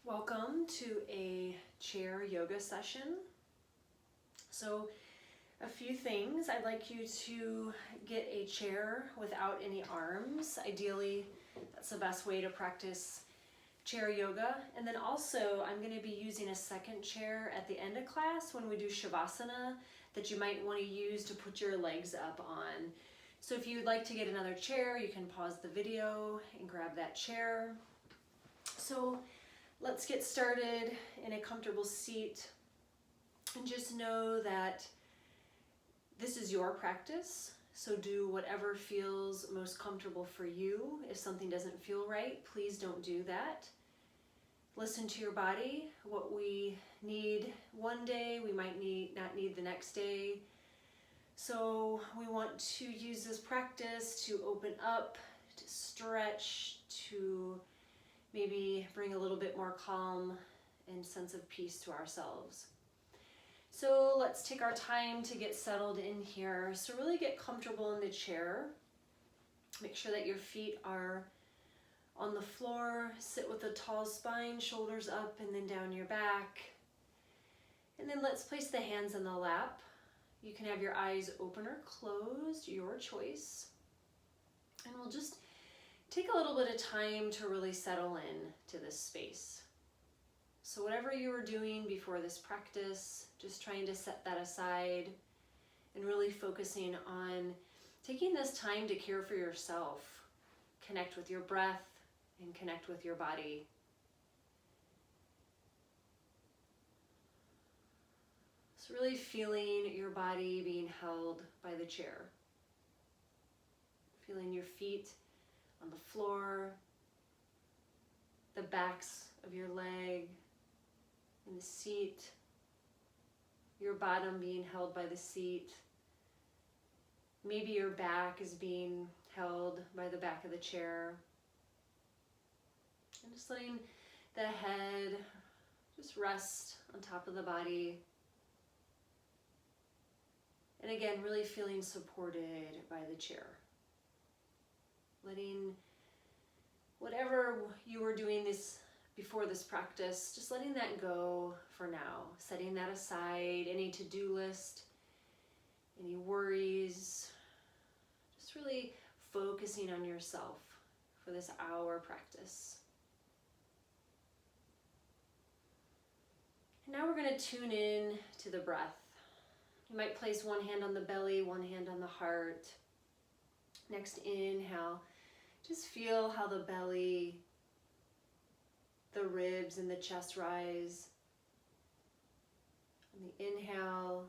Welcome to a chair yoga session. So a few things. I'd like you to get a chair without any arms. Ideally, that's the best way to practice chair yoga. And then also, I'm going to be using a second chair at the end of class when we do Shavasana that you might want to use to put your legs up on. So if you'd like to get another chair, you can pause the video and grab that chair. So let's get started in a comfortable seat, and just know that this is your practice, so do whatever feels most comfortable for you. If something doesn't feel right, please don't do that. Listen to your body. What we need one day, we might not need the next day. So we want to use this practice to open up, to stretch, to maybe bring a little bit more calm and sense of peace to ourselves. So let's take our time to get settled in here. So really get comfortable in the chair. Make sure that your feet are on the floor. Sit with a tall spine, shoulders up and then down your back. And then let's place the hands in the lap. You can have your eyes open or closed, your choice. And we'll just take a little bit of time to really settle in to this space. So whatever you were doing before this practice, just trying to set that aside and really focusing on taking this time to care for yourself, connect with your breath and connect with your body. So really feeling your body being held by the chair. Feeling your feet on the floor, the backs of your leg in the seat, your bottom being held by the seat. Maybe your back is being held by the back of the chair. And just letting the head just rest on top of the body. And again, really feeling supported by the chair. Letting whatever you were doing before this practice, just letting that go for now. Setting that aside, any to-do list, any worries. Just really focusing on yourself for this hour practice. And now we're going to tune in to the breath. You might place one hand on the belly, one hand on the heart. Next inhale. Just feel how the belly, the ribs and the chest rise. On the inhale,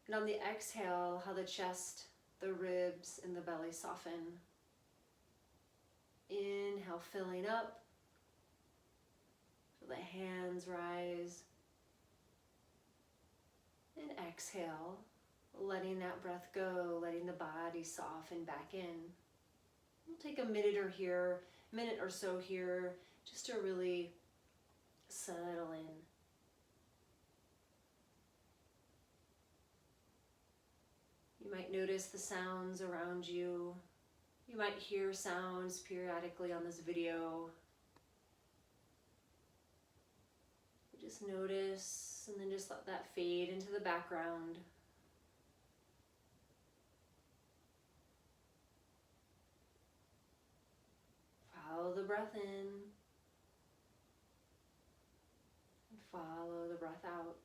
and on the exhale, how the chest, the ribs and the belly soften. Inhale, filling up. Feel the hands rise. And exhale, letting that breath go, letting the body soften back in. We'll take a minute or so here, just to really settle in. You might notice the sounds around you. You might hear sounds periodically on this video. Just notice and then just let that fade into the background. Follow the breath in and follow the breath out.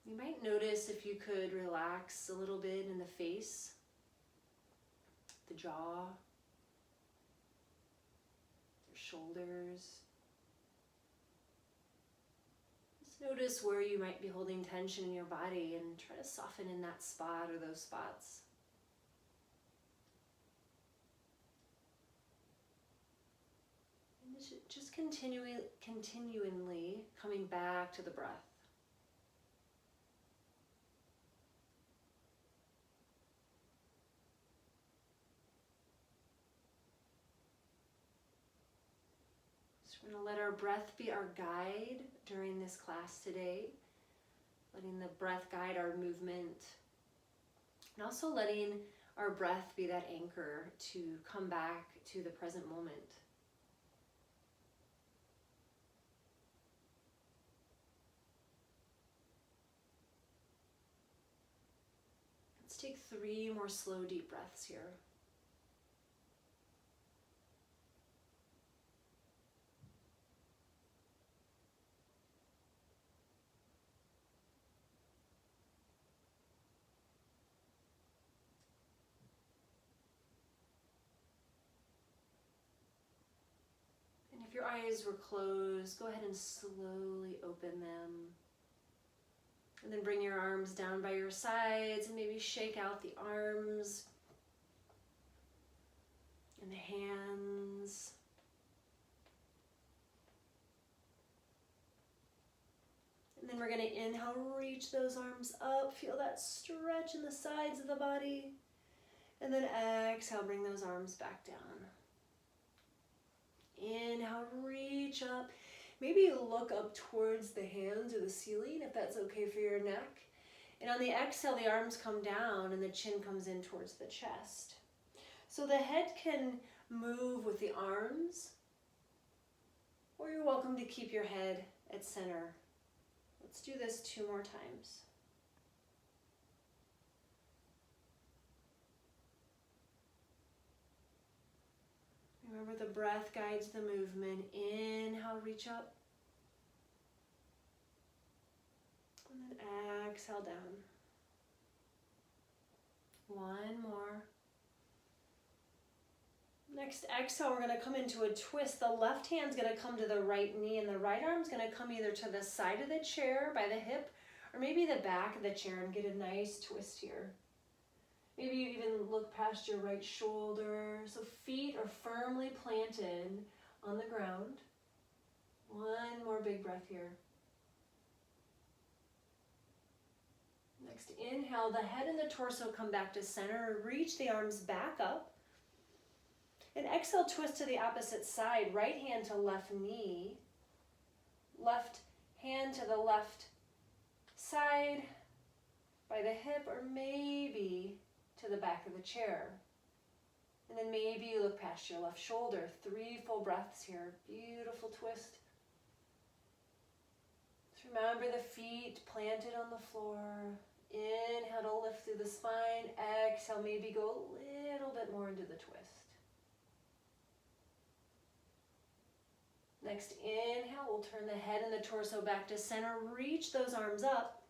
You might notice if you could relax a little bit in the face, the jaw, your shoulders. Notice where you might be holding tension in your body and try to soften in that spot or those spots. And just continually coming back to the breath. We're going to let our breath be our guide during this class today, letting the breath guide our movement, And also letting our breath be that anchor to come back to the present moment. Let's take 3 more slow, deep breaths here. If your eyes were closed, go ahead and slowly open them. And then bring your arms down by your sides and maybe shake out the arms and the hands. And then we're going to inhale, reach those arms up. Feel that stretch in the sides of the body. And then exhale, bring those arms back down. Inhale, reach up. Maybe look up towards the hands or the ceiling if that's okay for your neck. And on the exhale, the arms come down and the chin comes in towards the chest. So the head can move with the arms, or you're welcome to keep your head at center. Let's do this 2 more times. Remember, the breath guides the movement. Inhale, reach up. And then exhale down. 1 more. Next exhale, we're going to come into a twist. The left hand's going to come to the right knee, and the right arm's going to come either to the side of the chair by the hip, or maybe the back of the chair, and get a nice twist here. Maybe you even look past your right shoulder. So feet are firmly planted on the ground. 1 more big breath here. Next, inhale, the head and the torso come back to center. Reach the arms back up. And exhale, twist to the opposite side. Right hand to left knee. Left hand to the left side by the hip, or maybe to the back of the chair. And then maybe you look past your left shoulder. 3 full breaths here. Beautiful twist. Just remember the feet planted on the floor. Inhale to lift through the spine. Exhale, maybe go a little bit more into the twist. Next, inhale, we'll turn the head and the torso back to center. Reach those arms up.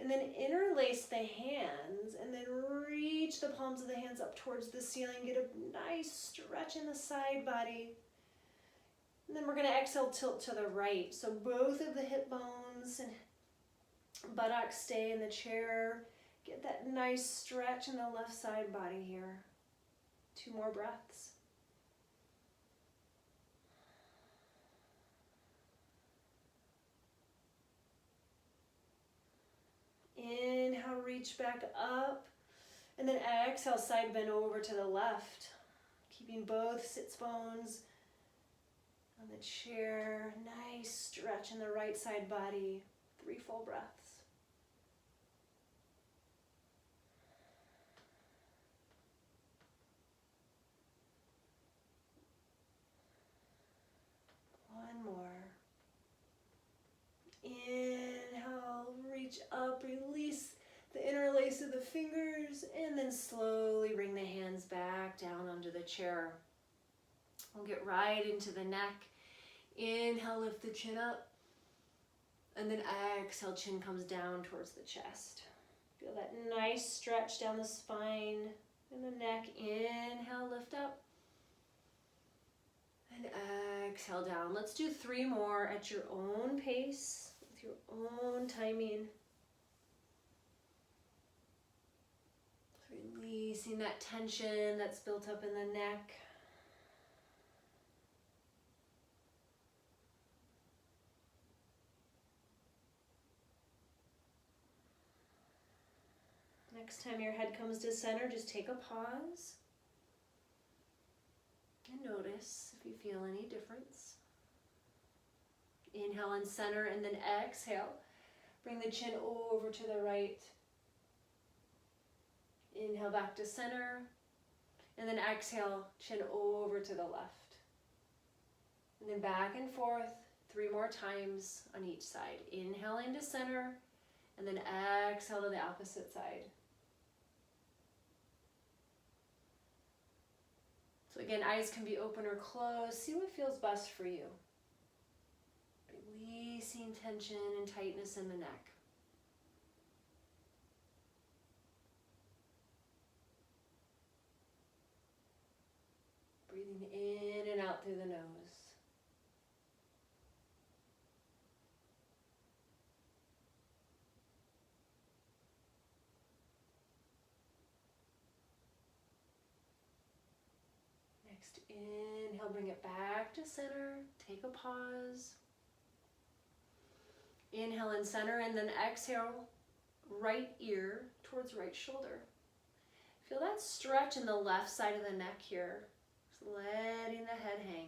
And then interlace the hands, and then reach the palms of the hands up towards the ceiling. Get a nice stretch in the side body. And then we're going to exhale, tilt to the right. So both of the hip bones and buttocks stay in the chair. Get that nice stretch in the left side body here. 2 more breaths. Inhale, reach back up, and then exhale, side bend over to the left, keeping both sits bones on the chair. Nice stretch in the right side body. 3 full breaths. One more. Inhale, reach up, release the interlace of the fingers, and then slowly bring the hands back down onto the chair. We'll get right into the neck. Inhale, lift the chin up, and then exhale, chin comes down towards the chest. Feel that nice stretch down the spine and the neck. Inhale, lift up, and exhale down. Let's do 3 more at your own pace, with your own timing. Releasing that tension that's built up in the neck. Next time your head comes to center, just take a pause and notice if you feel any difference. Inhale and center, and then exhale. Bring the chin over to the right. Inhale back to center. And then exhale, chin over to the left. And then back and forth 3 more times on each side. Inhale into center, and then exhale to the opposite side. So again, eyes can be open or closed. See what feels best for you. Releasing tension and tightness in the neck. Breathing in and out through the nose. Next, inhale, bring it back to center. Take a pause. Inhale in center, and then exhale, right ear towards right shoulder. Feel that stretch in the left side of the neck here. Just letting the head hang.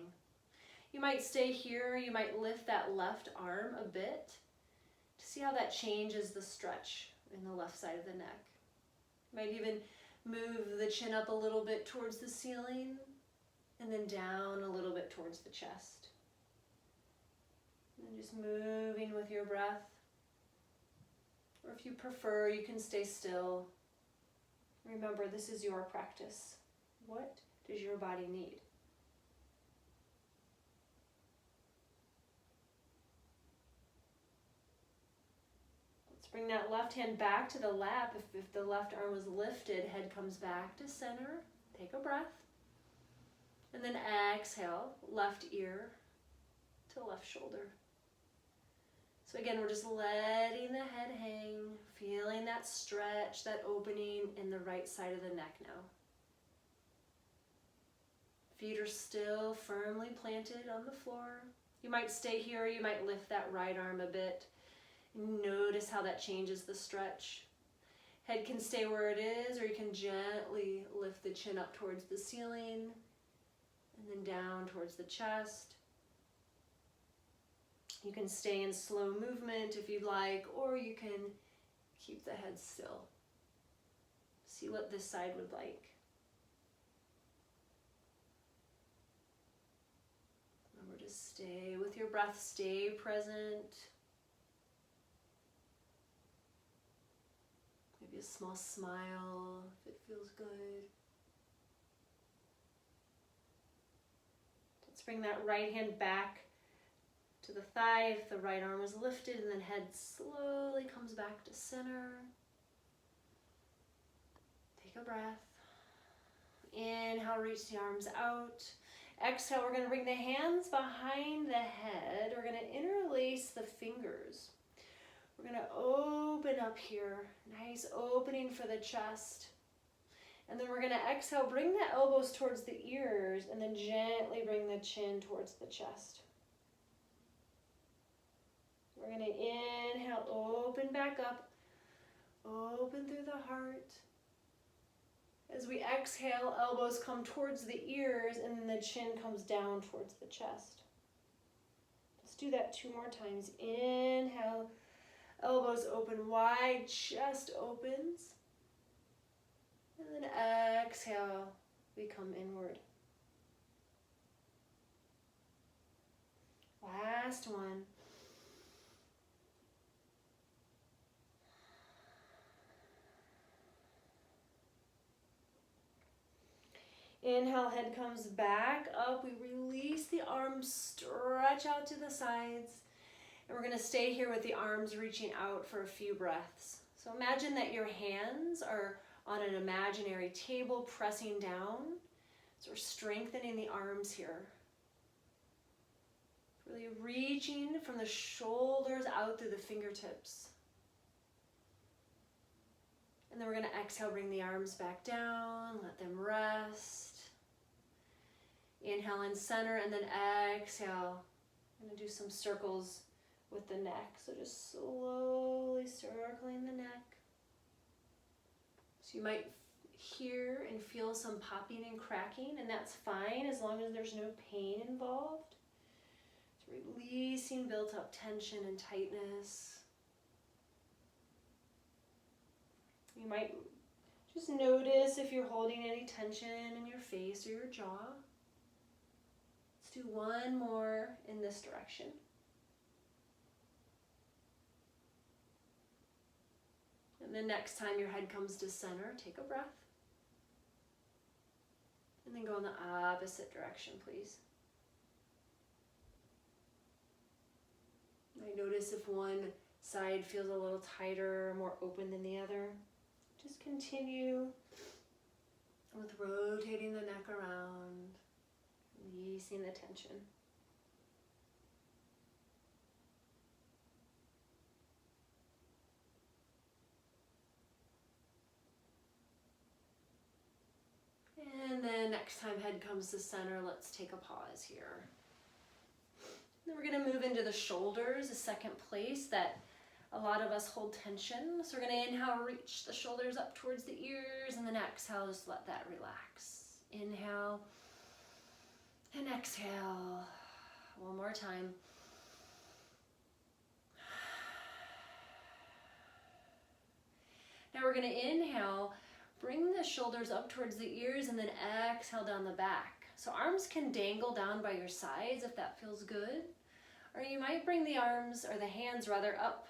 You might stay here, you might lift that left arm a bit to see how that changes the stretch in the left side of the neck. You might even move the chin up a little bit towards the ceiling and then down a little bit towards the chest. And just moving with your breath. Or if you prefer, you can stay still. Remember, this is your practice. What does your body need? Let's bring that left hand back to the lap. If the left arm was lifted, head comes back to center. Take a breath. And then exhale, left ear to left shoulder. So again, we're just letting the head hang, feeling that stretch, that opening in the right side of the neck now. Feet are still firmly planted on the floor. You might stay here, you might lift that right arm a bit. Notice how that changes the stretch. Head can stay where it is, or you can gently lift the chin up towards the ceiling and then down towards the chest. You can stay in slow movement if you'd like, or you can keep the head still. See what this side would like. Remember to stay with your breath, stay present. Maybe a small smile if it feels good. Let's bring that right hand back to the thigh if the right arm was lifted, and then head slowly comes back to center. Take a breath. Inhale, reach the arms out. Exhale, we're going to bring the hands behind the head. We're going to interlace the fingers. We're going to open up here. Nice opening for the chest. And then we're going to exhale, bring the elbows towards the ears, and then gently bring the chin towards the chest. We're going to inhale, open back up, open through the heart. As we exhale, elbows come towards the ears, and then the chin comes down towards the chest. Let's do that 2 more times. Inhale, elbows open wide, chest opens. And then exhale, we come inward. Last one. Inhale, head comes back up. We release the arms, stretch out to the sides. And we're going to stay here with the arms reaching out for a few breaths. So imagine that your hands are on an imaginary table pressing down. So we're strengthening the arms here. Really reaching from the shoulders out through the fingertips. And then we're going to exhale, bring the arms back down, let them rest. Inhale in center, and then exhale. I'm going to do some circles with the neck. So just slowly circling the neck. So you might hear and feel some popping and cracking, and that's fine as long as there's no pain involved. So releasing built up tension and tightness. You might Just notice if you're holding any tension in your face or your jaw. Let's do one more in this direction. And the next time your head comes to center, take a breath. And then go in the opposite direction, please. You might notice if one side feels a little tighter or more open than the other. Just continue with rotating the neck around, releasing the tension. And then next time head comes to center, let's take a pause here. Then we're going to move into the shoulders, the second place that a lot of us hold tension. So we're going to inhale, reach the shoulders up towards the ears, and then exhale, just let that relax. Inhale and exhale. One more time. Now we're going to inhale, bring the shoulders up towards the ears, and then exhale down the back. So arms can dangle down by your sides if that feels good. Or you might bring the arms, or the hands rather, up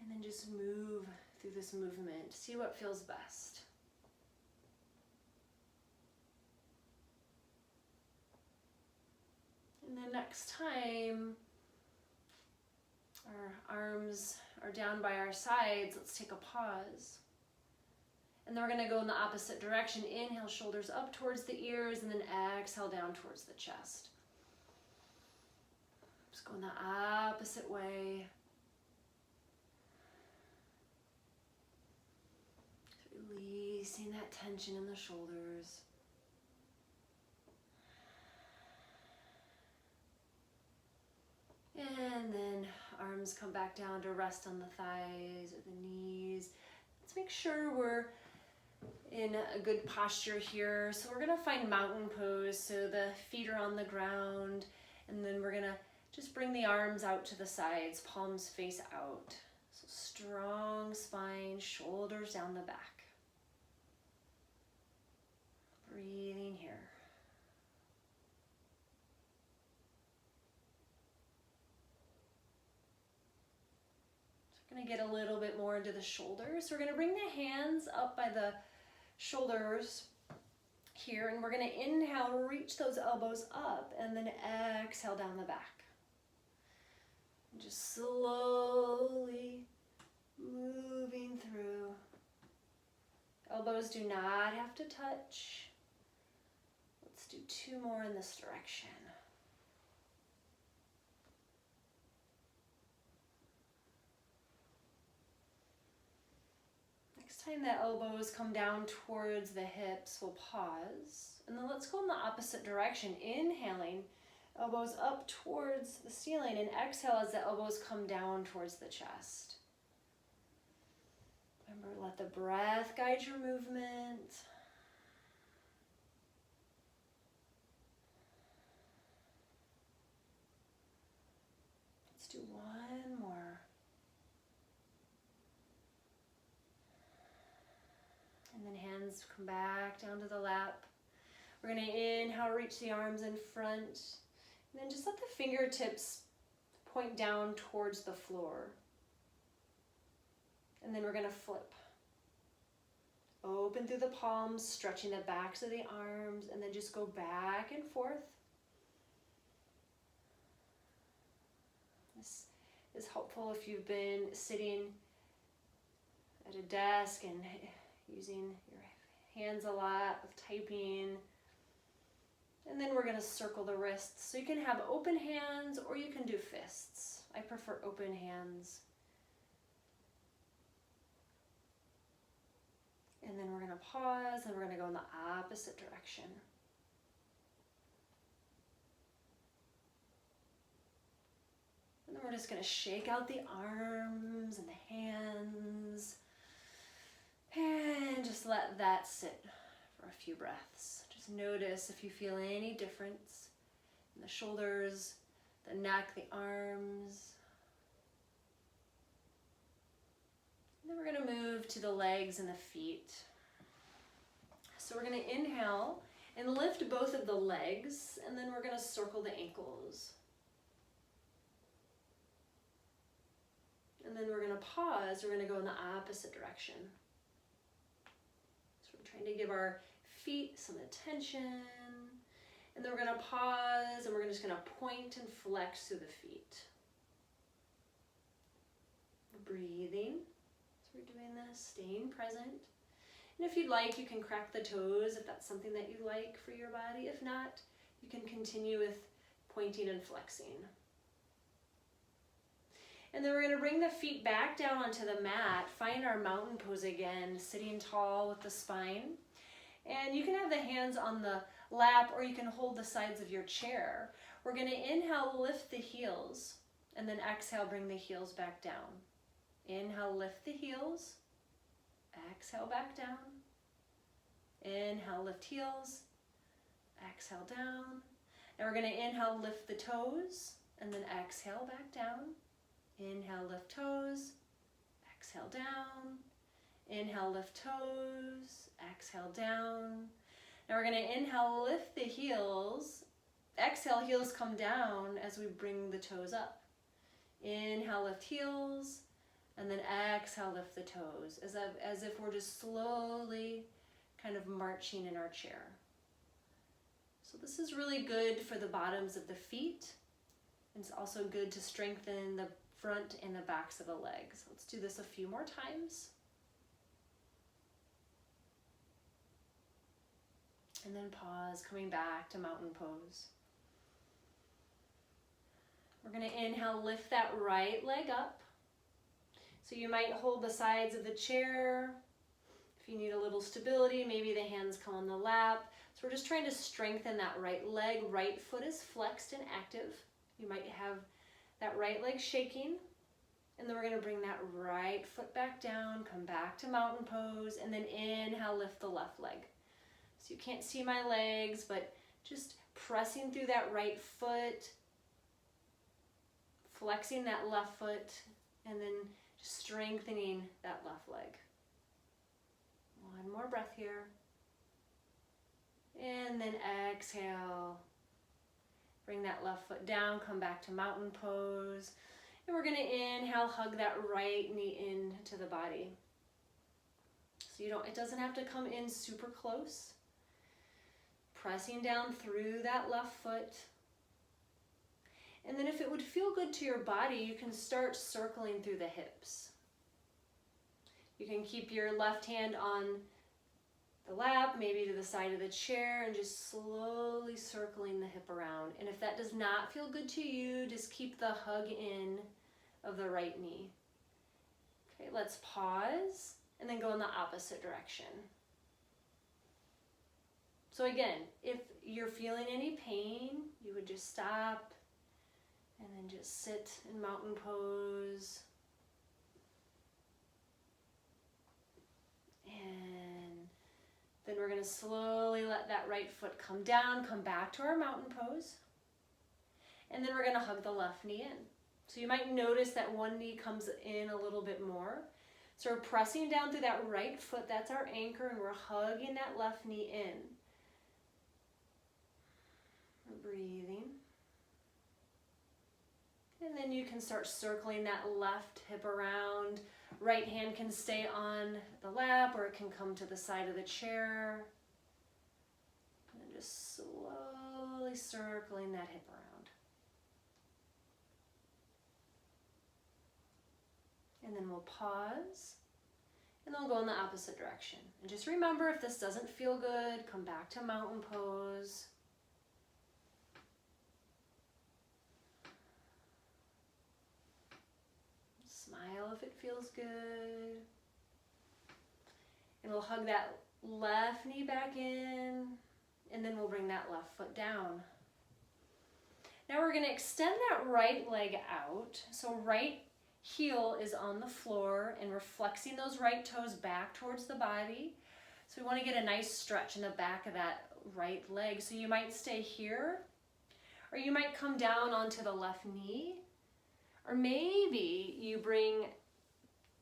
and then just move through this movement. See what feels best. And then next time our arms are down by our sides, let's take a pause. And then we're going to go in the opposite direction. Inhale, shoulders up towards the ears, and then exhale down towards the chest. Just go in the opposite way. Releasing that tension in the shoulders. And then arms come back down to rest on the thighs or the knees. Let's make sure we're in a good posture here. So we're going to find mountain pose. So the feet are on the ground, and then we're going to just bring the arms out to the sides, palms face out. So strong spine, shoulders down the back. Breathing here. So we're going to get a little bit more into the shoulders. So we're going to bring the hands up by the shoulders here, and we're going to inhale, reach those elbows up, and then exhale down the back. And just slowly moving through. Elbows do not have to touch. Let's do two more in this direction. Next time the elbows come down towards the hips, we'll pause. And then let's go in the opposite direction. Inhaling, elbows up towards the ceiling, and exhale as the elbows come down towards the chest. Remember, let the breath guide your movement. Let's do one more. And then hands come back down to the lap. We're going to inhale, reach the arms in front. And then just let the fingertips point down towards the floor. And then we're going to flip. Open through the palms, stretching the backs of the arms, and then just go back and forth. This is helpful if you've been sitting at a desk and using your hands a lot with typing. And then we're going to circle the wrists. So you can have open hands or you can do fists. I prefer open hands. And then we're going to pause, and we're going to go in the opposite direction. And then we're just going to shake out the arms and the hands. And just let that sit for a few breaths. Just notice if you feel any difference in the shoulders, the neck, the arms. And then we're going to move move to the legs and the feet. So we're going to inhale and lift both of the legs, and then we're going to circle the ankles. And then we're going to pause. We're going to go in the opposite direction. So we're trying to give our feet some attention. And then we're going to pause, and we're just going to point and flex through the feet. Breathing. So we're doing this, staying present. And if you'd like, you can crack the toes if that's something that you like for your body. If not, you can continue with pointing and flexing. And then we're going to bring the feet back down onto the mat. Find our mountain pose again, sitting tall with the spine. And you can have the hands on the lap, or you can hold the sides of your chair. We're going to inhale, lift the heels, and then exhale, bring the heels back down. Inhale, lift the heels. Exhale, back down. Inhale, lift heels. Exhale, down. And we're going to inhale, lift the toes, and then exhale, back down. Inhale, lift toes. Exhale, down. Inhale, lift toes. Exhale, down. Now we're going to inhale, lift the heels. Exhale, heels come down as we bring the toes up. Inhale, lift heels. And then exhale, lift the toes, as if we're just slowly kind of marching in our chair. So this is really good for the bottoms of the feet. It's also good to strengthen the front and the backs of the legs. Let's do this a few more times. And then pause, coming back to mountain pose. We're going to inhale, lift that right leg up. So you might hold the sides of the chair. If you need a little stability, maybe the hands come on the lap. So we're just trying to strengthen that right leg. Right foot is flexed and active. You might have that right leg shaking. And then we're going to bring that right foot back down, come back to mountain pose, and then inhale, lift the left leg. So you can't see my legs, but just pressing through that right foot, flexing that left foot, and then strengthening that left leg. One more breath here. And then exhale. Bring that left foot down, come back to mountain pose. And we're going to inhale, hug that right knee into the body. So it doesn't have to come in super close. Pressing down through that left foot. And then if it would feel good to your body, you can start circling through the hips. You can keep your left hand on the lap, maybe to the side of the chair, and just slowly circling the hip around. And if that does not feel good to you, just keep the hug in of the right knee. Okay, let's pause and then go in the opposite direction. So again, if you're feeling any pain, you would just stop and then just sit in mountain pose. And then we're going to slowly let that right foot come down, come back to our mountain pose. And then we're going to hug the left knee in. So you might notice that one knee comes in a little bit more. So we're pressing down through that right foot, that's our anchor, and we're hugging that left knee in. We're breathing. And then you can start circling that left hip around. Right hand can stay on the lap, or it can come to the side of the chair. And just slowly circling that hip around. And then we'll pause. And then we'll go in the opposite direction. And just remember, if this doesn't feel good, come back to mountain pose. Smile if it feels good. And we'll hug that left knee back in, and then we'll bring that left foot down. Now we're going to extend that right leg out. So right heel is on the floor, and we're flexing those right toes back towards the body. So we want to get a nice stretch in the back of that right leg. So you might stay here, or you might come down onto the left knee. Or maybe you bring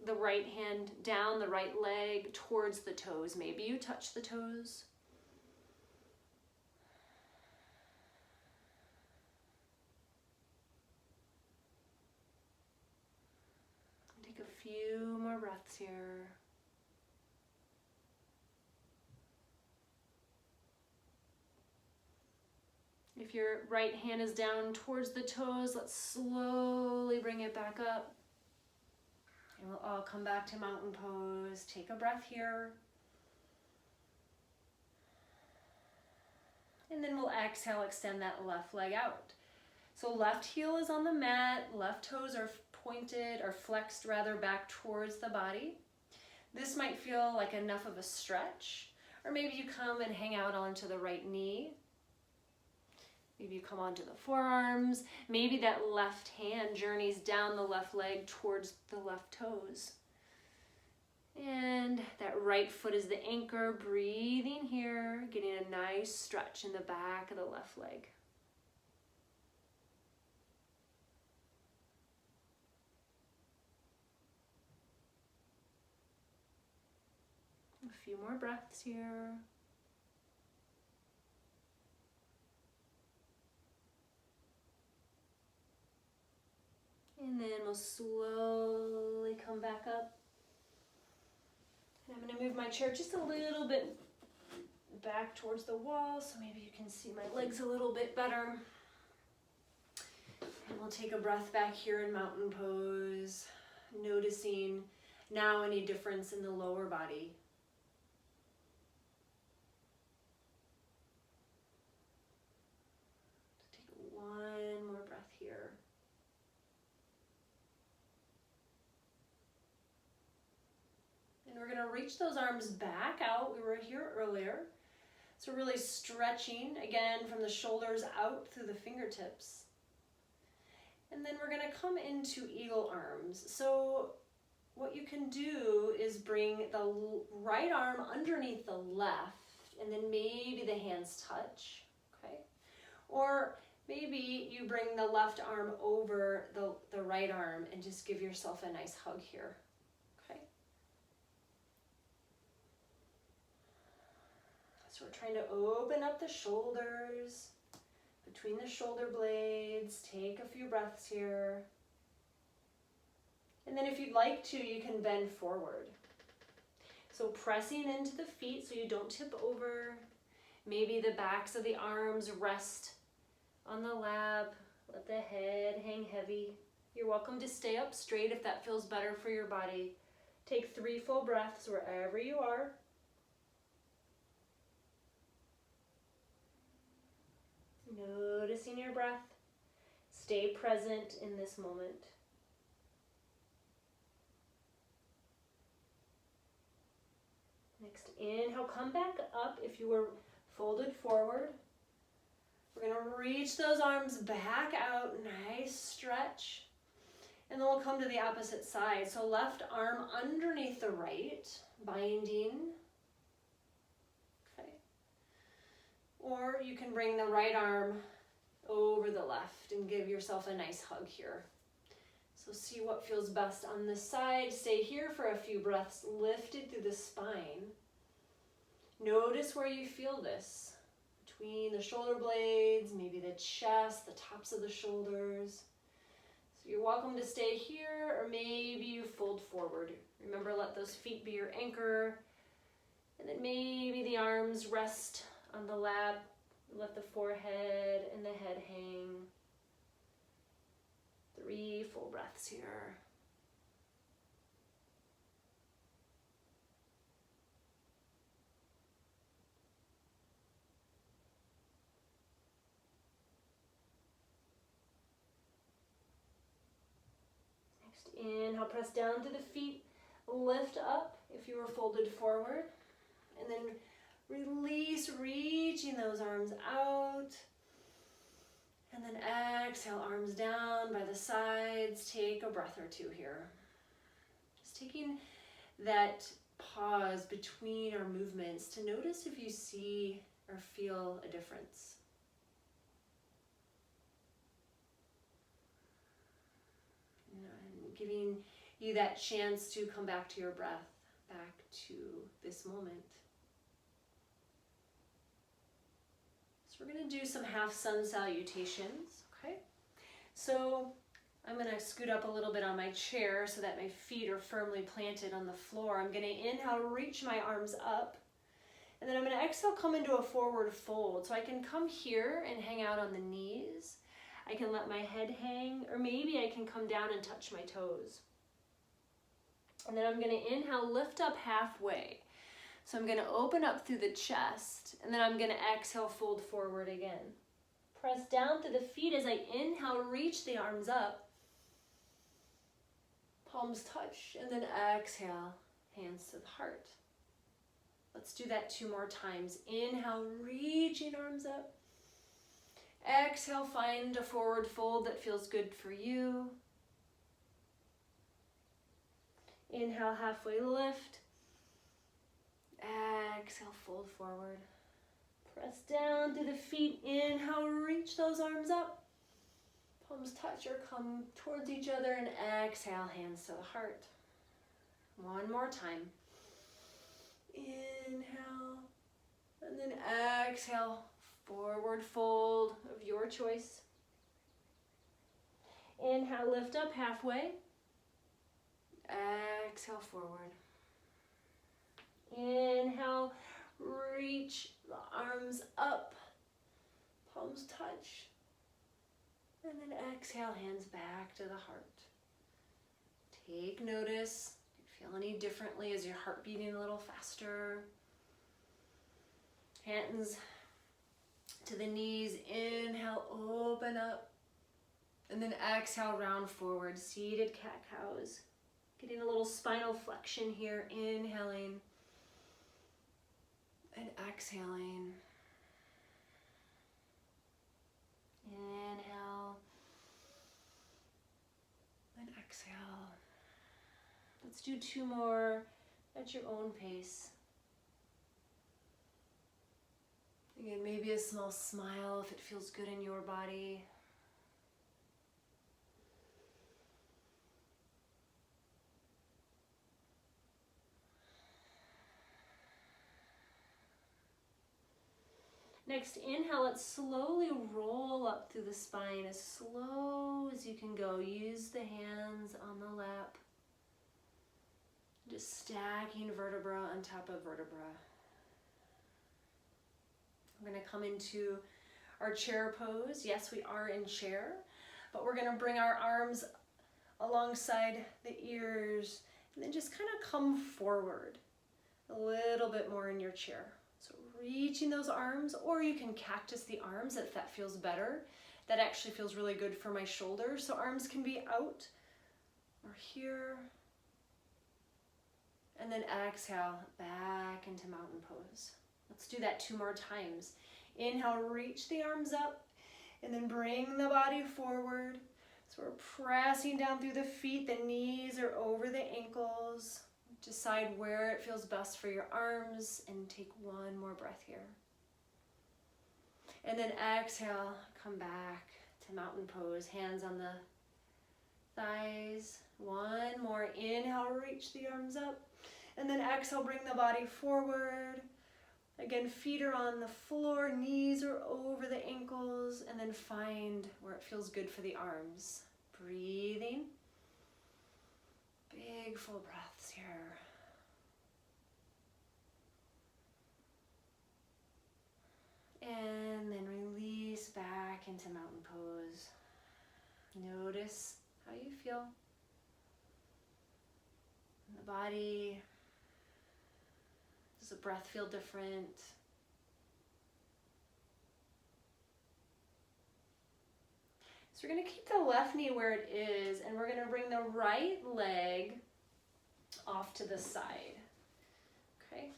the right hand down the right leg towards the toes. Maybe you touch the toes. Take a few more breaths here. If your right hand is down towards the toes, let's slowly bring it back up. And we'll all come back to mountain pose. Take a breath here. And then we'll exhale, extend that left leg out. So left heel is on the mat, left toes are pointed or flexed rather back towards the body. This might feel like enough of a stretch, or maybe you come and hang out onto the right knee. Maybe you come onto the forearms. Maybe that left hand journeys down the left leg towards the left toes. And that right foot is the anchor, breathing here, getting a nice stretch in the back of the left leg. A few more breaths here. And then we'll slowly come back up. And I'm going to move my chair just a little bit back towards the wall so maybe you can see my legs a little bit better. And we'll take a breath back here in mountain pose, noticing now any difference in the lower body. Take one more breath here. And we're going to reach those arms back out. We were here earlier. So really stretching again from the shoulders out through the fingertips. And then we're going to come into eagle arms. So what you can do is bring the right arm underneath the left, and then maybe the hands touch, okay? Or maybe you bring the left arm over the right arm and just give yourself a nice hug here, okay? So we're trying to open up the shoulders, between the shoulder blades. Take a few breaths here. And then if you'd like to, you can bend forward. So pressing into the feet so you don't tip over. Maybe the backs of the arms rest on the lap. Let the head hang heavy. You're welcome to stay up straight if that feels better for your body. Take 3 full breaths wherever you are. Noticing your breath. Stay present in this moment. Next, inhale, come back up if you were folded forward. We're going to reach those arms back out, nice stretch. And then we'll come to the opposite side. So left arm underneath the right, binding. Okay. Or you can bring the right arm over the left and give yourself a nice hug here. So see what feels best on this side. Stay here for a few breaths, lifted through the spine. Notice where you feel this. Between the shoulder blades, maybe the chest, the tops of the shoulders. So you're welcome to stay here, or maybe you fold forward. Remember, let those feet be your anchor. And then maybe the arms rest on the lap. Let the forehead and the head hang. 3 full breaths here. Next, inhale, press down to the feet, lift up if you were folded forward, and then release, reaching those arms out. And then exhale, arms down by the sides. Take a breath or 2 here. Just taking that pause between our movements to notice if you see or feel a difference. And giving you that chance to come back to your breath, back to this moment. So we're going to do some half sun salutations, okay? So I'm going to scoot up a little bit on my chair so that my feet are firmly planted on the floor. I'm going to inhale, reach my arms up. And then I'm going to exhale, come into a forward fold. So I can come here and hang out on the knees. I can let my head hang, or maybe I can come down and touch my toes. And then I'm going to inhale, lift up halfway. So I'm going to open up through the chest, and then I'm going to exhale, fold forward again. Press down through the feet as I inhale, reach the arms up. Palms touch, and then exhale, hands to the heart. Let's do that 2 more times. Inhale, reaching arms up. Exhale, find a forward fold that feels good for you. Inhale, halfway lift. Exhale, fold forward. Press down through the feet. Inhale, reach those arms up. Palms touch or come towards each other, and exhale, hands to the heart. 1 more time. Inhale, and then exhale, forward fold of your choice. Inhale, lift up halfway. Exhale, forward. Inhale, reach the arms up, palms touch. And then exhale, hands back to the heart. Take notice. Do you feel any differently? Is your heart beating a little faster? Hands to the knees. Inhale, open up. And then exhale, round forward. Seated cat-cows. Getting a little spinal flexion here. Inhaling and exhaling. Inhale and exhale. Let's do 2 more at your own pace. Again, maybe a small smile if it feels good in your body. Next, inhale, let's slowly roll up through the spine as slow as you can go. Use the hands on the lap. Just stacking vertebra on top of vertebra. We're going to come into our chair pose. Yes, we are in chair, but we're going to bring our arms alongside the ears and then just kind of come forward a little bit more in your chair. So reaching those arms, or you can cactus the arms if that feels better. That actually feels really good for my shoulders. So arms can be out or here. And then exhale, back into mountain pose. Let's do that 2 more times. Inhale, reach the arms up, and then bring the body forward. So we're pressing down through the feet. The knees are over the ankles. Decide where it feels best for your arms, and take 1 more breath here. And then exhale, come back to mountain pose. Hands on the thighs. 1 more. Inhale, reach the arms up. And then exhale, bring the body forward. Again, feet are on the floor, knees are over the ankles, and then find where it feels good for the arms. Breathing. Big full breaths here. And then release back into mountain pose. Notice how you feel in the body. Does the breath feel different? So we're going to keep the left knee where it is, and we're going to bring the right leg off to the side. Okay?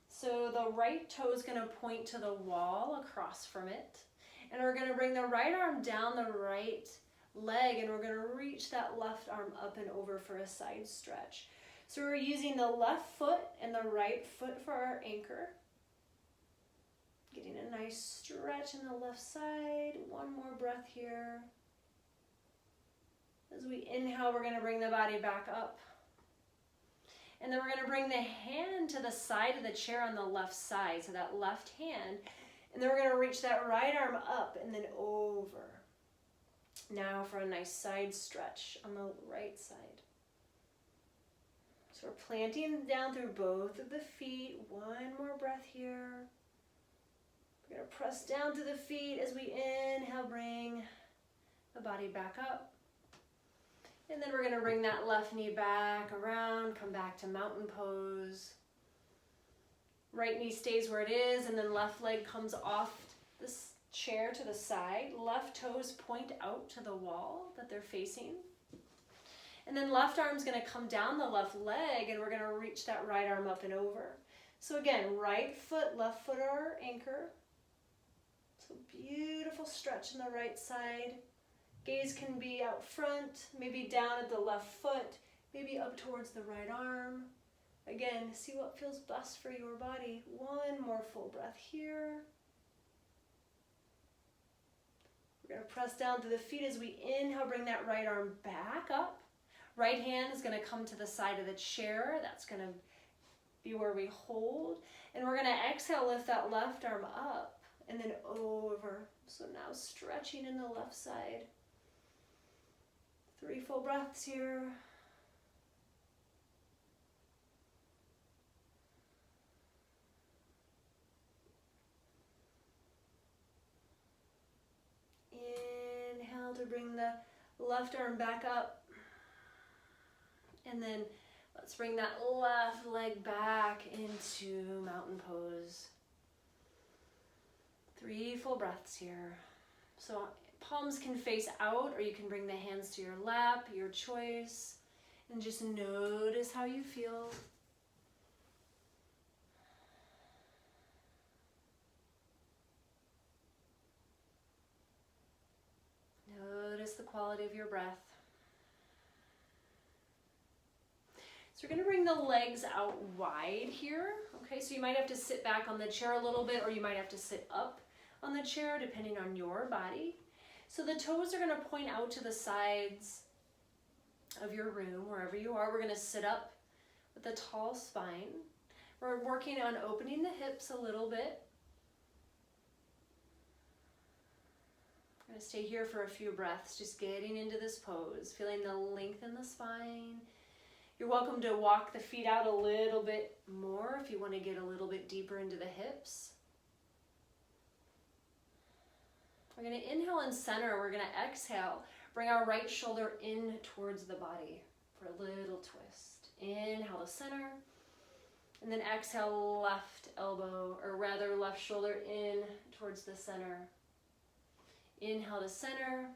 So the right toe is going to point to the wall across from it. And we're going to bring the right arm down the right leg, and we're going to reach that left arm up and over for a side stretch. So we're using the left foot and the right foot for our anchor. Getting a nice stretch in the left side. 1 more breath here. As we inhale, we're going to bring the body back up. And then we're going to bring the hand to the side of the chair on the left side, so that left hand. And then we're going to reach that right arm up and then over. Now for a nice side stretch on the right side. So we're planting down through both of the feet. One more breath here. We're going to press down through the feet as we inhale, bring the body back up. And then we're going to bring that left knee back around, come back to mountain pose. Right knee stays where it is, and then left leg comes off this chair to the side. Left toes point out to the wall that they're facing. And then left arm's going to come down the left leg, and we're going to reach that right arm up and over. So again, right foot, left foot are our anchor. So beautiful stretch on the right side. Gaze can be out front, maybe down at the left foot, maybe up towards the right arm. Again, see what feels best for your body. One more full breath here. We're going to press down to the feet as we inhale, bring that right arm back up. Right hand is going to come to the side of the chair. That's going to be where we hold. And we're going to exhale, lift that left arm up and then over. So now stretching in the left side. 3 full breaths here. Inhale to bring the left arm back up. And then let's bring that left leg back into mountain pose. 3 full breaths here. So palms can face out, or you can bring the hands to your lap, your choice. And just notice how you feel. Notice the quality of your breath. So we're going to bring the legs out wide here. Okay, so you might have to sit back on the chair a little bit, or you might have to sit up on the chair depending on your body. So the toes are going to point out to the sides of your room, wherever you are. We're going to sit up with a tall spine. We're working on opening the hips a little bit. I'm going to stay here for a few breaths, just getting into this pose, feeling the length in the spine. You're welcome to walk the feet out a little bit more if you want to get a little bit deeper into the hips. We're going to inhale and center. We're going to exhale. Bring our right shoulder in towards the body for a little twist. Inhale to center. And then exhale, left elbow, or rather left shoulder in towards the center. Inhale to center.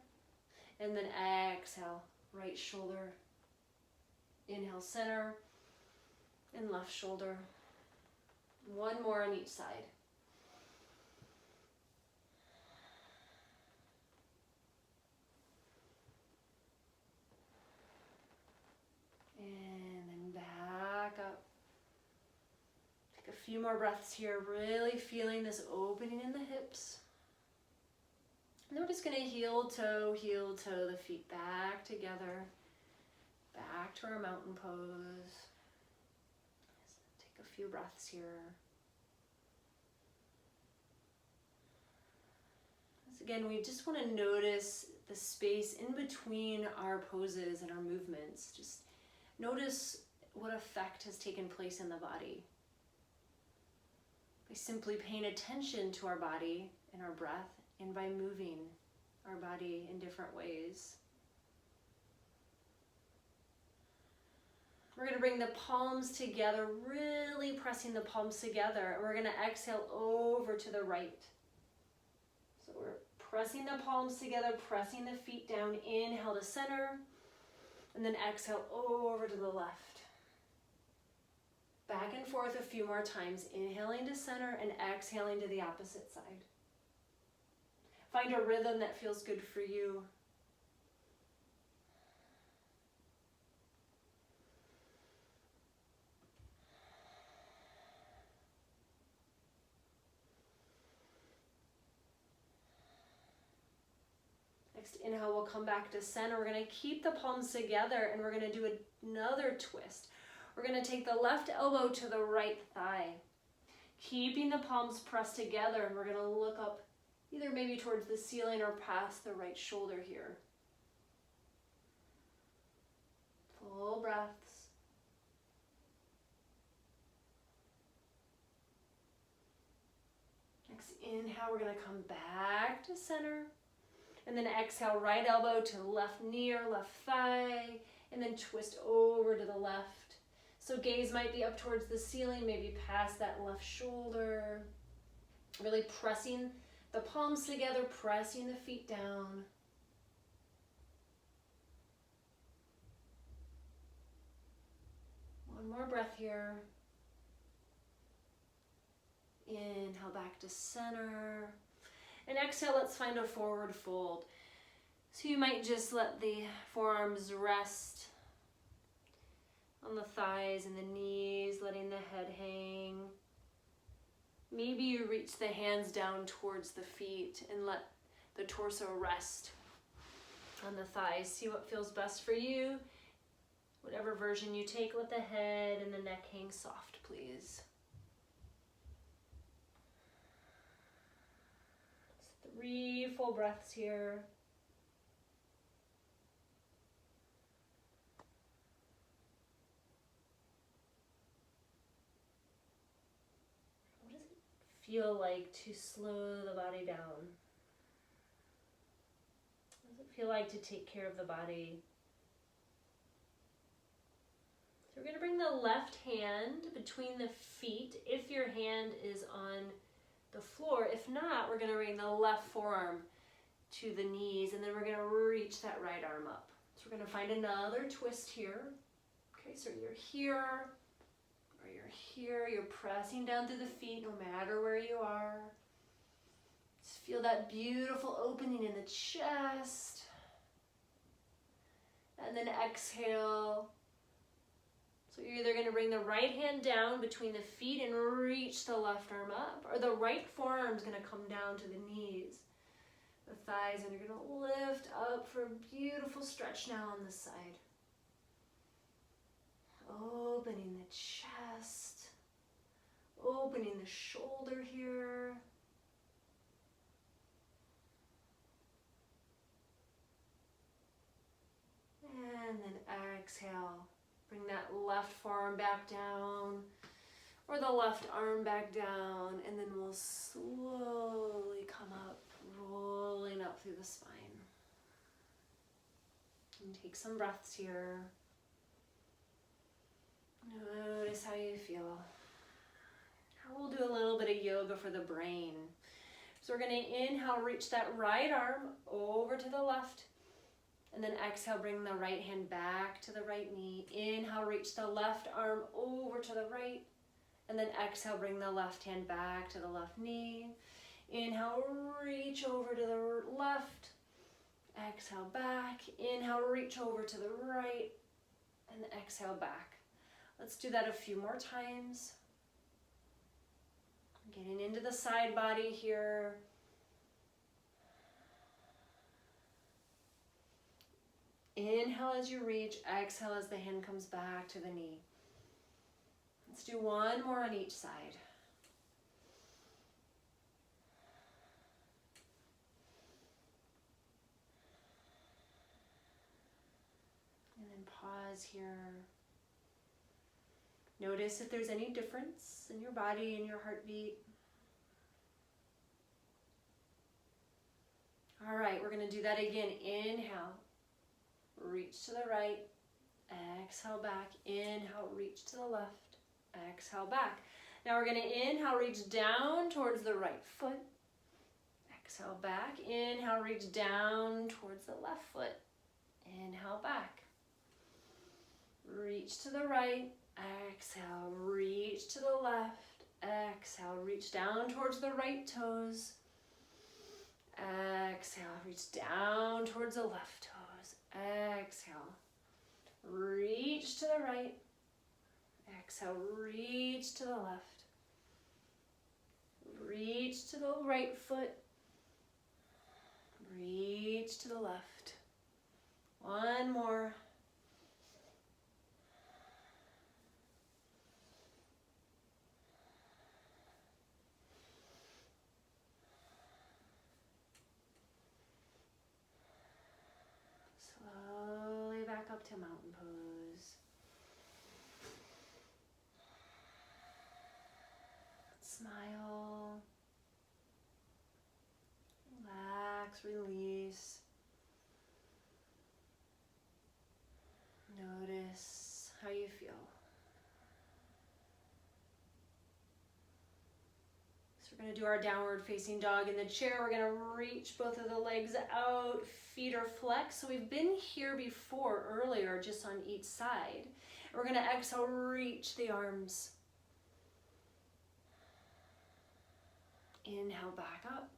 And then exhale, right shoulder. Inhale, center. And left shoulder. One more on each side. And then back up. Take a few more breaths here, really feeling this opening in the hips. And then we're just going to heel toe, the feet back together. Back to our mountain pose. Take a few breaths here. Again, we just want to notice the space in between our poses and our movements. Just notice what effect has taken place in the body. By simply paying attention to our body and our breath, and by moving our body in different ways. We're going to bring the palms together, really pressing the palms together. And we're going to exhale over to the right. So we're pressing the palms together, pressing the feet down. Inhale to center. And then exhale over to the left. Back and forth a few more times. Inhaling to center and exhaling to the opposite side. Find a rhythm that feels good for you. I Next inhale, we'll come back to center. We're going to keep the palms together and we're going to do another twist. We're going to take the left elbow to the right thigh, keeping the palms pressed together, and we're going to look up either maybe towards the ceiling or past the right shoulder here. Full breaths. Next inhale, we're going to come back to center. And then exhale, right elbow to the left knee or left thigh, and then twist over to the left. So gaze might be up towards the ceiling, maybe past that left shoulder. Really pressing the palms together, pressing the feet down. One more breath here. Inhale back to center. And exhale, let's find a forward fold. So you might just let the forearms rest on the thighs and the knees, letting the head hang. Maybe you reach the hands down towards the feet and let the torso rest on the thighs. See what feels best for you. Whatever version you take, let the head and the neck hang soft, please. 3 full breaths here. What does it feel like to slow the body down? What does it feel like to take care of the body? So we're going to bring the left hand between the feet if your hand is on the floor. If not, we're going to bring the left forearm to the knees, and then we're going to reach that right arm up. So we're going to find another twist here. Okay, so you're here or you're here. You're pressing down through the feet no matter where you are. Just feel that beautiful opening in the chest. And then exhale. So you're either going to bring the right hand down between the feet and reach the left arm up, or the right forearm is going to come down to the knees, the thighs, and you're going to lift up for a beautiful stretch now on this side. Opening the chest, opening the shoulder here. And then exhale. Bring that left forearm back down, or the left arm back down, and then we'll slowly come up, rolling up through the spine. And take some breaths here. Notice how you feel. Now we'll do a little bit of yoga for the brain. So we're going to inhale, reach that right arm over to the left. And then exhale, bring the right hand back to the right knee. Inhale, reach the left arm over to the right. And then exhale, bring the left hand back to the left knee. Inhale, reach over to the left. Exhale, back. Inhale, reach over to the right. And exhale, back. Let's do that a few more times. Getting into the side body here. Inhale as you reach, exhale as the hand comes back to the knee. Let's do one more on each side. And then pause here. Notice if there's any difference in your body and your heartbeat. All right, we're going to do that again. Inhale. Reach to the right, exhale back, inhale, reach to the left, exhale back. Now we're going to inhale, reach down towards the right foot, exhale back, inhale, reach down towards the left foot, inhale back, reach to the right, exhale, reach to the left, exhale, reach down towards the right toes, exhale, reach down towards the left toes. Exhale, reach to the right, exhale, reach to the left, reach to the right foot, Reach to the left. One more. Slowly back up to mountain pose. Smile. Relax, release. Notice how you feel. So we're going to do our downward facing dog in the chair. We're going to reach both of the legs out, feet are flexed. So we've been here before earlier, just on each side. We're going to exhale, reach the arms. Inhale, back up.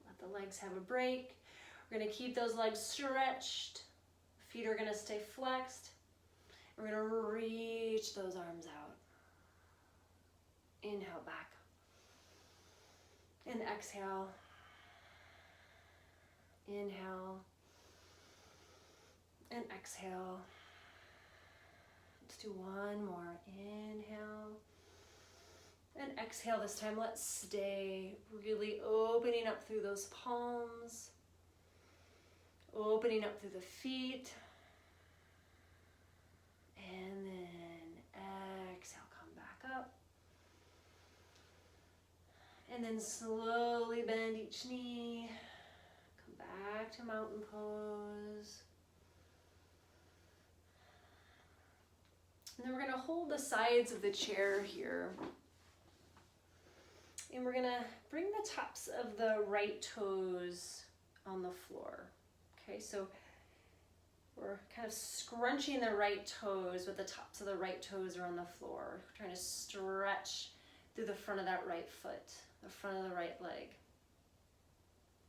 Let the legs have a break. We're going to keep those legs stretched. Feet are going to stay flexed. We're going to reach those arms out. Inhale, back. And exhale. Inhale. And exhale. Let's do one more. Inhale. And exhale this time. Let's stay really opening up through those palms. Opening up through the feet. And then exhale, come back up. And then slowly bend each knee. Come back to mountain pose. And then we're going to hold the sides of the chair here. And we're going to bring the tops of the right toes on the floor. Okay, so we're kind of scrunching the right toes, but the tops of the right toes are on the floor. We're trying to stretch through the front of that right foot, the front of the right leg.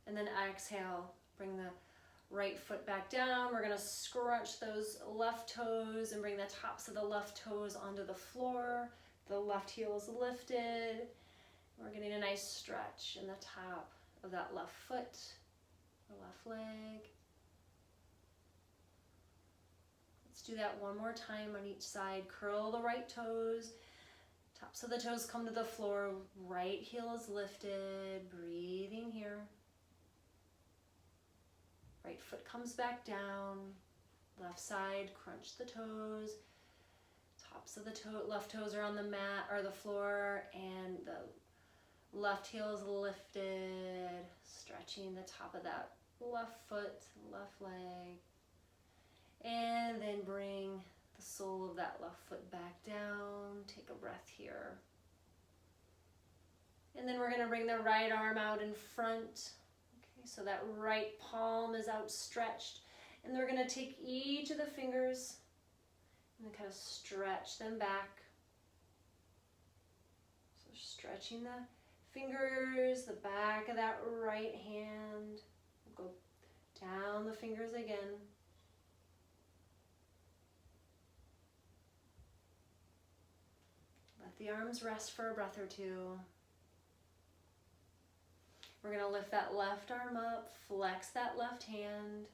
And then exhale, bring the right foot back down. We're going to scrunch those left toes and bring the tops of the left toes onto the floor. The left heel is lifted. We're getting a nice stretch in the top of that left foot, the left leg. Let's do that one more time on each side. Curl the right toes. Tops of the toes come to the floor. Right heel is lifted. Breathing here. Right foot comes back down. Left side, crunch the toes. Tops of the left toes are on the mat or the floor, and the left heel is lifted. Stretching the top of that left foot, left leg. And then bring the sole of that left foot back down. Take a breath here. And then we're going to bring the right arm out in front. Okay, so that right palm is outstretched. And we're going to take each of the fingers and then kind of stretch them back. So stretching the fingers, the back of that right hand. We'll go down the fingers again. Let the arms rest for a breath or two. We're going to lift that left arm up, flex that left hand,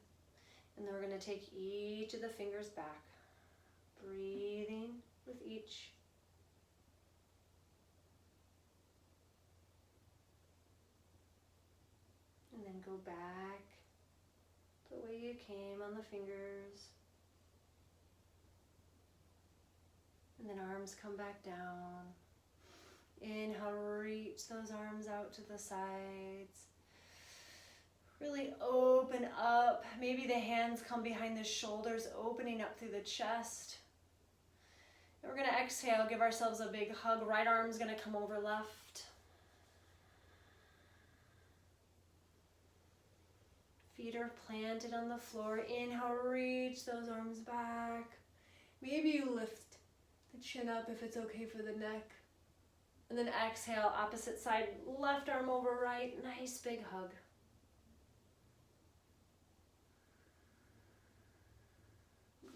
and then we're going to take each of the fingers back, breathing with each. And then go back the way you came on the fingers. And then arms come back down. Inhale, reach those arms out to the sides. Really open up. Maybe the hands come behind the shoulders, opening up through the chest. And we're going to exhale, give ourselves a big hug. Right arm's going to come over left. Feet are planted on the floor. Inhale, reach those arms back. Maybe you lift the chin up if it's okay for the neck. And then exhale, opposite side, left arm over right. Nice big hug.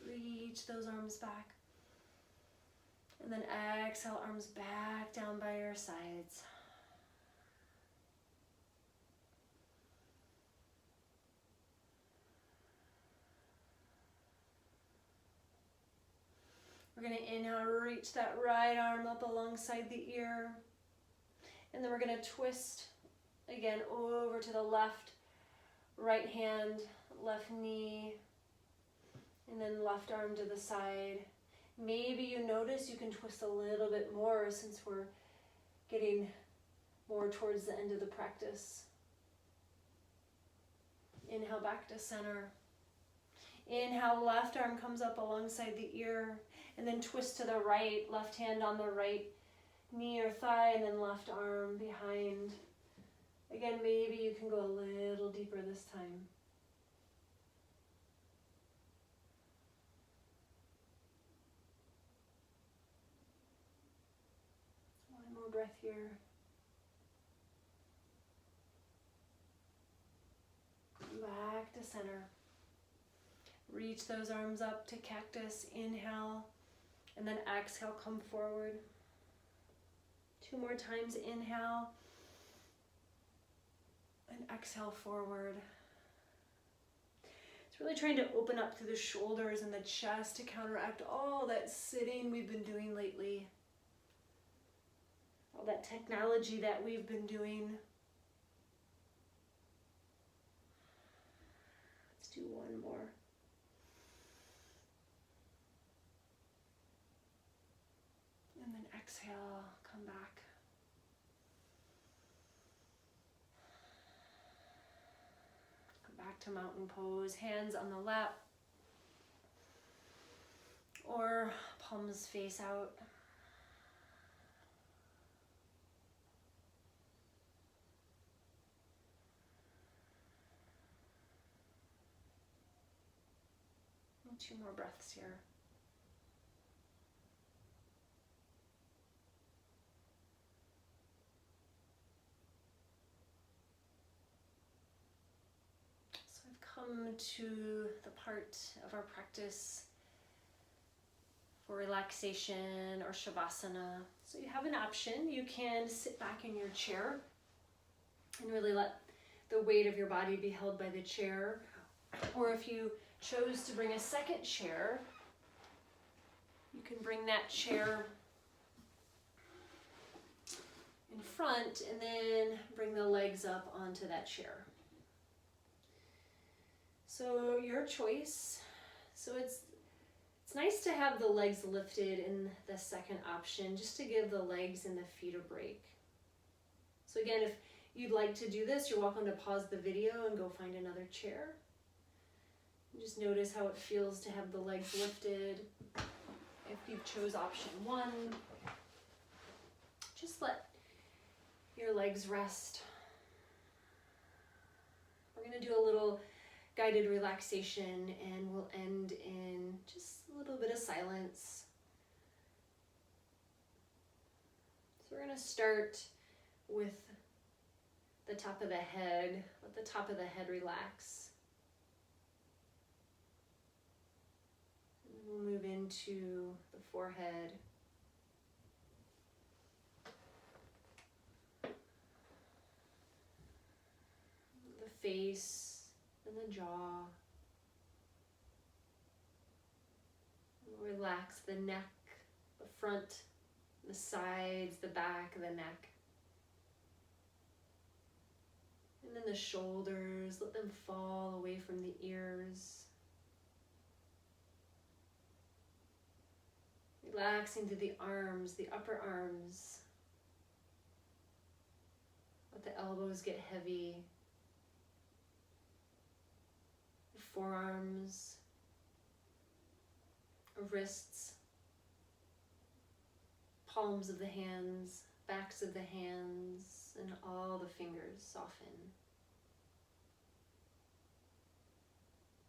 Reach those arms back. And then exhale, arms back down by your sides. reach that right arm up alongside the ear. And then we're going to twist again over to the left, right hand, left knee, and then left arm to the side. Maybe you notice you can twist a little bit more since we're getting more towards the end of the practice. Inhale back to center. Inhale, left arm comes up alongside the ear, and then twist to the right, left hand on the right knee or thigh, and then left arm behind. Again, maybe you can go a little deeper this time. One more breath here. Back to center. Reach those arms up to cactus. Inhale, and then exhale, come forward. 2 more times. Inhale, and exhale forward. It's really trying to open up through the shoulders and the chest to counteract all that sitting we've been doing lately. All that technology that we've been doing. Let's do one more. And then exhale, come back. Come back to mountain pose, hands on the lap or palms face out. And 2 more breaths here. Come to the part of our practice for relaxation or Shavasana. So you have an option. You can sit back in your chair and really let the weight of your body be held by the chair. Or if you chose to bring a second chair, you can bring that chair in front and then bring the legs up onto that chair. So your choice. So it's nice to have the legs lifted in the second option, just to give the legs and the feet a break. So again, if you'd like to do this, you're welcome to pause the video and go find another chair. Just notice how it feels to have the legs lifted. If you chose option 1, just let your legs rest. We're going to do a little guided relaxation, and we'll end in just a little bit of silence. So we're going to start with the top of the head. Let the top of the head relax. And then we'll move into the forehead. The face. And the jaw. Relax the neck, the front, the sides, the back of the neck. And then the shoulders, let them fall away from the ears. Relaxing through the arms, the upper arms. Let the elbows get heavy. Forearms, wrists, palms of the hands, backs of the hands, and all the fingers soften.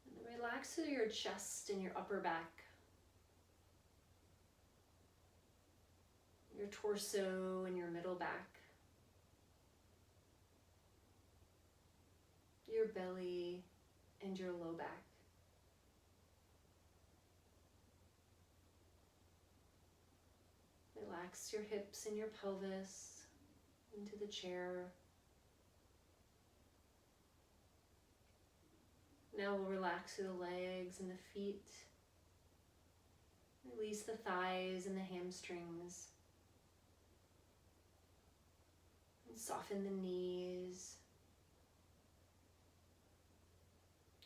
And then relax through your chest and your upper back, your torso and your middle back, your belly, and your low back. Relax your hips and your pelvis into the chair. Now we'll relax through the legs and the feet. Release the thighs and the hamstrings. And soften the knees,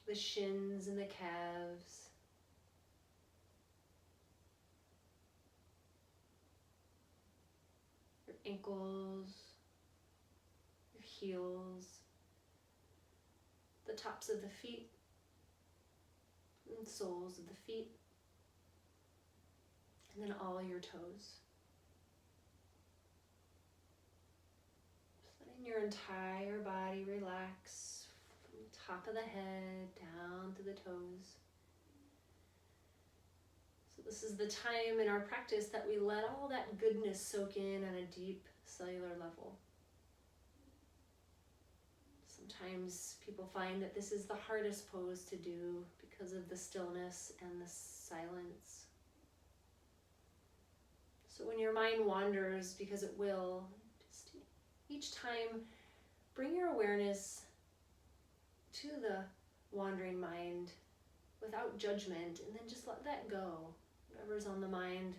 the shins and the calves. Your ankles, your heels, the tops of the feet, and soles of the feet, and then all your toes. Just letting your entire body relax from the top of the head down to the toes. So this is the time in our practice that we let all that goodness soak in on a deep cellular level. Sometimes people find that this is the hardest pose to do because of the stillness and the silence. So when your mind wanders, because it will, just each time bring your awareness to the wandering mind without judgment, and then just let that go. Whatever's on the mind,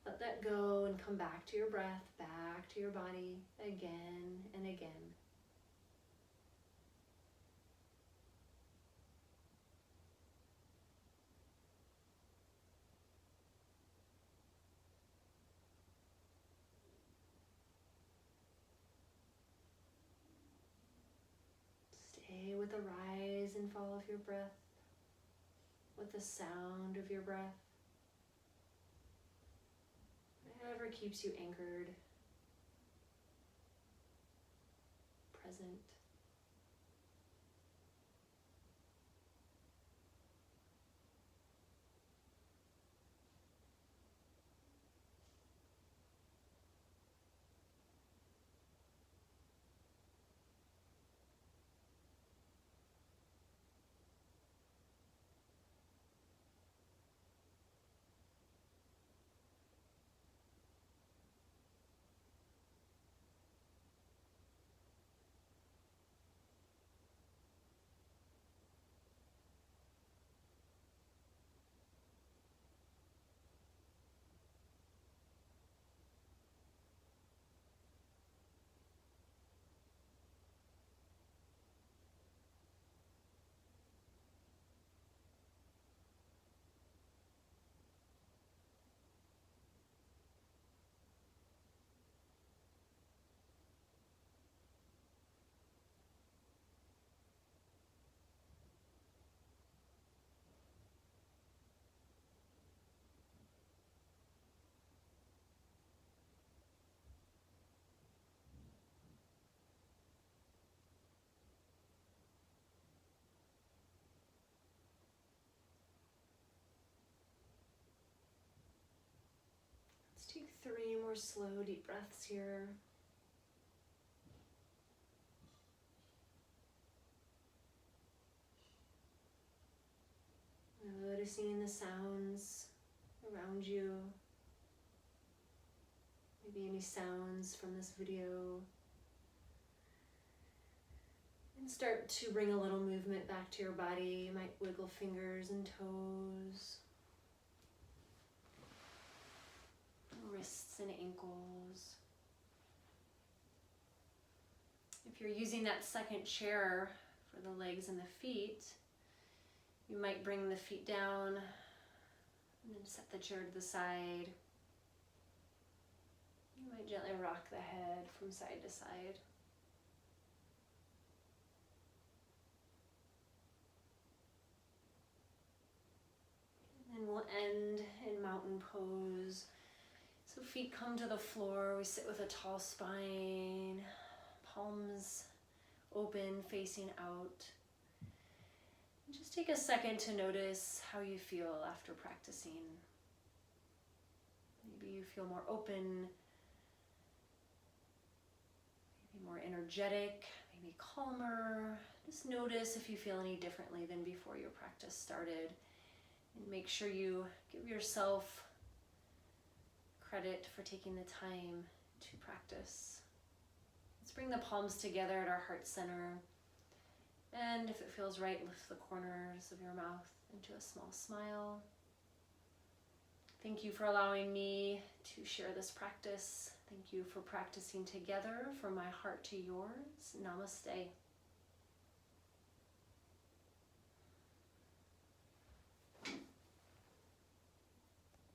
let that go and come back to your breath, back to your body again and again. Stay with the rise and fall of your breath, with the sound of your breath. Whatever keeps you anchored, present. Let's take 3 more slow, deep breaths here. Noticing the sounds around you. Maybe any sounds from this video. And start to bring a little movement back to your body. You might wiggle fingers and toes. Wrists and ankles. If you're using that second chair for the legs and the feet, you might bring the feet down and then set the chair to the side. You might gently rock the head from side to side. And then we'll end in mountain pose. So feet come to the floor. We sit with a tall spine, palms open, facing out. And just take a second to notice how you feel after practicing. Maybe you feel more open, maybe more energetic, maybe calmer. Just notice if you feel any differently than before your practice started. And make sure you give yourself credit for taking the time to practice. Let's bring the palms together at our heart center. And if it feels right, lift the corners of your mouth into a small smile. Thank you for allowing me to share this practice. Thank you for practicing together from my heart to yours. Namaste.